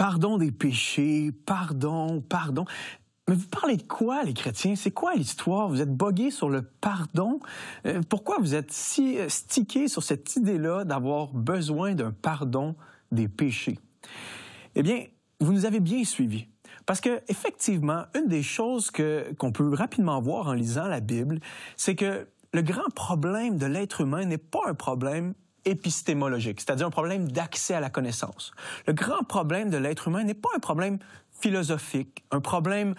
Pardon des péchés, pardon, pardon. Mais vous parlez de quoi, les chrétiens? C'est quoi l'histoire? Vous êtes bogués sur le pardon? Pourquoi vous êtes si stickés sur cette idée-là d'avoir besoin d'un pardon des péchés? Eh bien, vous nous avez bien suivis. Parce que, effectivement, une des choses qu'on peut rapidement voir en lisant la Bible, c'est que le grand problème de l'être humain n'est pas un problème épistémologique, c'est-à-dire un problème d'accès à la connaissance. Le grand problème de l'être humain n'est pas un problème philosophique, un problème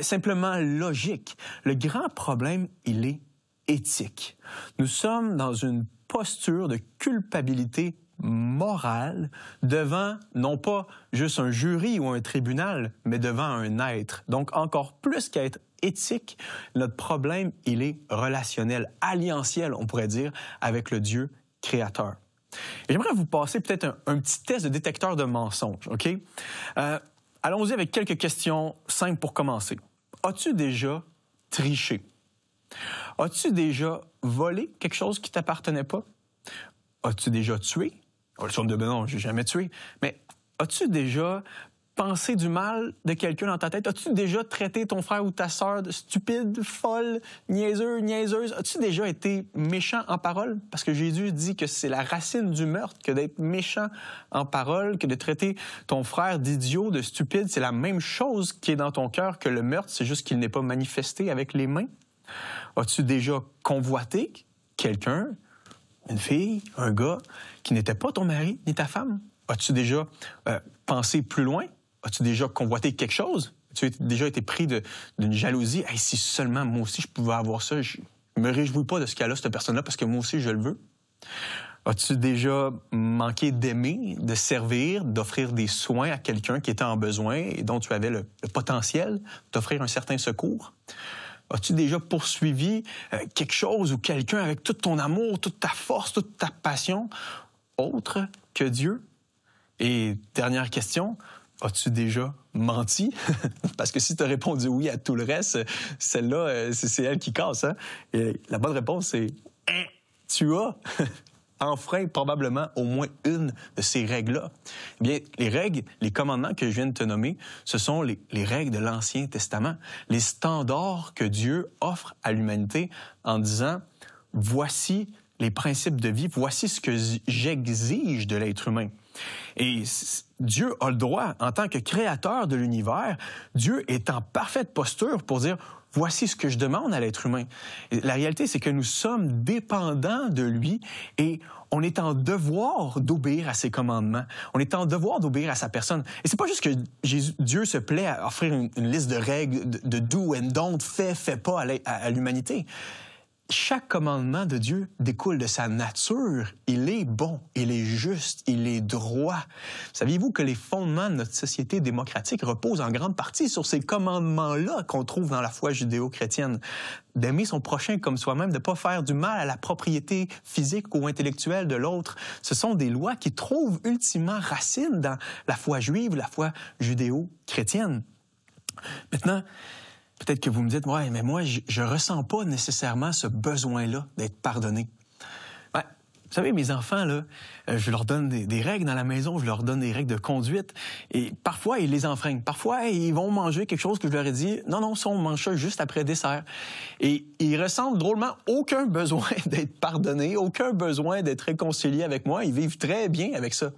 simplement logique. Le grand problème, il est éthique. Nous sommes dans une posture de culpabilité morale devant, non pas juste un jury ou un tribunal, mais devant un être. Donc, encore plus qu'à être éthique, notre problème, il est relationnel, alliantiel, on pourrait dire, avec le Dieu créateur. Et j'aimerais vous passer peut-être un petit test de détecteur de mensonges, OK? Allons-y avec quelques questions simples pour commencer. As-tu déjà triché? As-tu déjà volé quelque chose qui ne t'appartenait pas? As-tu déjà tué? Non, j'ai jamais tué. Mais as-tu déjà pensé du mal de quelqu'un dans ta tête? As-tu déjà traité ton frère ou ta sœur de stupide, folle, niaiseux, niaiseuse? As-tu déjà été méchant en parole? Parce que Jésus dit que c'est la racine du meurtre que d'être méchant en parole, que de traiter ton frère d'idiot, de stupide. C'est la même chose qui est dans ton cœur que le meurtre, c'est juste qu'il n'est pas manifesté avec les mains. As-tu déjà convoité quelqu'un, une fille, un gars, qui n'était pas ton mari ni ta femme? As-tu déjà pensé plus loin? As-tu déjà convoité quelque chose? As-tu déjà été pris d'une jalousie? Hey, si seulement moi aussi je pouvais avoir ça, je me réjouis pas de ce qu'elle a, cette personne-là, parce que moi aussi je le veux. As-tu déjà manqué d'aimer, de servir, d'offrir des soins à quelqu'un qui était en besoin et dont tu avais le potentiel d'offrir un certain secours? As-tu déjà poursuivi quelque chose ou quelqu'un avec tout ton amour, toute ta force, toute ta passion, autre que Dieu? Et dernière question, as-tu déjà menti? Parce que si tu as répondu oui à tout le reste, celle-là, c'est elle qui casse. Hein? Et la bonne réponse, c'est « tu as ». Enfreint probablement au moins une de ces règles-là. Eh bien, les règles, les commandements que je viens de te nommer, ce sont les règles de l'Ancien Testament, les standards que Dieu offre à l'humanité en disant « voici les principes de vie, voici ce que j'exige de l'être humain ». Et Dieu a le droit, en tant que créateur de l'univers, Dieu est en parfaite posture pour dire « voici ce que je demande à l'être humain ». La réalité, c'est que nous sommes dépendants de lui et on est en devoir d'obéir à ses commandements. On est en devoir d'obéir à sa personne. Et c'est pas juste que Dieu se plaît à offrir une liste de règles, de do and don't, fais pas à l'humanité. Chaque commandement de Dieu découle de sa nature. Il est bon, il est juste, il est droit. Saviez-vous que les fondements de notre société démocratique reposent en grande partie sur ces commandements-là qu'on trouve dans la foi judéo-chrétienne? D'aimer son prochain comme soi-même, de ne pas faire du mal à la propriété physique ou intellectuelle de l'autre. Ce sont des lois qui trouvent ultimement racine dans la foi juive, la foi judéo-chrétienne. Maintenant, peut-être que vous me dites, ouais, mais moi, je ressens pas nécessairement ce besoin-là d'être pardonné. Ben, vous savez, mes enfants, là, je leur donne des règles dans la maison, je leur donne des règles de conduite, et parfois, ils les enfreignent. Parfois, ils vont manger quelque chose que je leur ai dit, non, ça, on mange ça juste après dessert. Et ils ressentent drôlement aucun besoin d'être pardonnés, aucun besoin d'être réconciliés avec moi. Ils vivent très bien avec ça.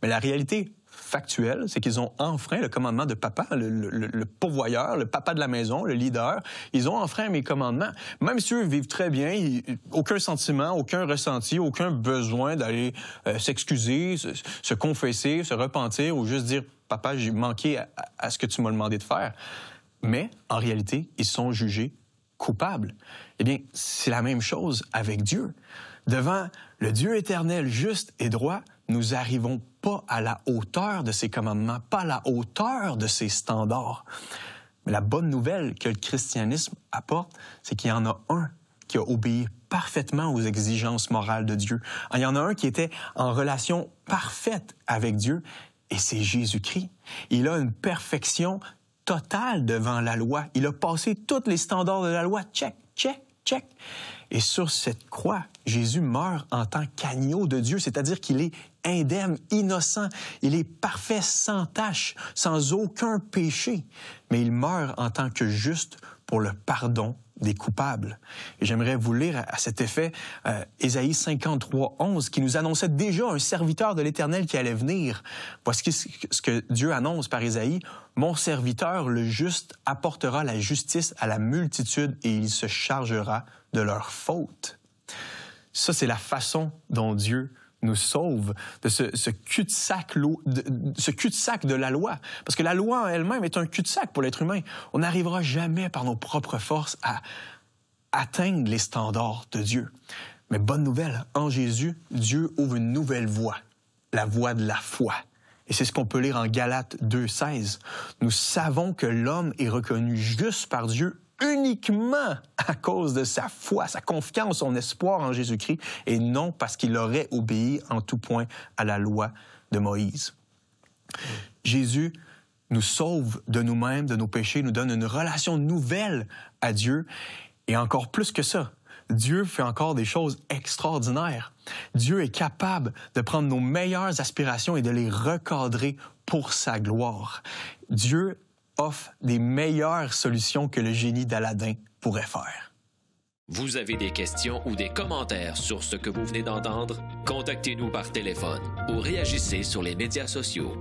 Mais la réalité factuel, c'est qu'ils ont enfreint le commandement de papa, le pourvoyeur, le papa de la maison, le leader. Ils ont enfreint mes commandements. Même si eux vivent très bien, aucun sentiment, aucun ressenti, aucun besoin d'aller s'excuser, se confesser, se repentir ou juste dire « Papa, j'ai manqué à ce que tu m'as demandé de faire ». Mais, en réalité, ils sont jugés coupables. Eh bien, c'est la même chose avec Dieu. Devant le Dieu éternel, juste et droit, nous n'arrivons pas à la hauteur de ses commandements, pas à la hauteur de ses standards. Mais la bonne nouvelle que le christianisme apporte, c'est qu'il y en a un qui a obéi parfaitement aux exigences morales de Dieu. Il y en a un qui était en relation parfaite avec Dieu, et c'est Jésus-Christ. Il a une perfection totale devant la loi. Il a passé tous les standards de la loi. Check, check, Check. Et sur cette croix, Jésus meurt en tant qu'agneau de Dieu, c'est-à-dire qu'il est indemne, innocent. Il est parfait, sans tache, sans aucun péché. Mais il meurt en tant que juste pour le pardon des coupables. Et j'aimerais vous lire à cet effet Ésaïe 53, 11, qui nous annonçait déjà un serviteur de l'Éternel qui allait venir. Voici ce que Dieu annonce par Ésaïe. « Mon serviteur, le juste, apportera la justice à la multitude et il se chargera de leurs fautes. » Ça, c'est la façon dont Dieu nous sauve de ce cul-de-sac de la loi. Parce que la loi en elle-même est un cul-de-sac pour l'être humain. On n'arrivera jamais par nos propres forces à atteindre les standards de Dieu. Mais bonne nouvelle, en Jésus, Dieu ouvre une nouvelle voie, la voie de la foi. Et c'est ce qu'on peut lire en Galates 2,16. Nous savons que l'homme est reconnu juste par Dieu uniquement à cause de sa foi, sa confiance, son espoir en Jésus-Christ, et non parce qu'il aurait obéi en tout point à la loi de Moïse. Jésus nous sauve de nous-mêmes, de nos péchés, nous donne une relation nouvelle à Dieu, et encore plus que ça, Dieu fait encore des choses extraordinaires. Dieu est capable de prendre nos meilleures aspirations et de les recadrer pour sa gloire. Dieu offre des meilleures solutions que le génie d'Aladin pourrait faire. Vous avez des questions ou des commentaires sur ce que vous venez d'entendre? Contactez-nous par téléphone ou réagissez sur les médias sociaux.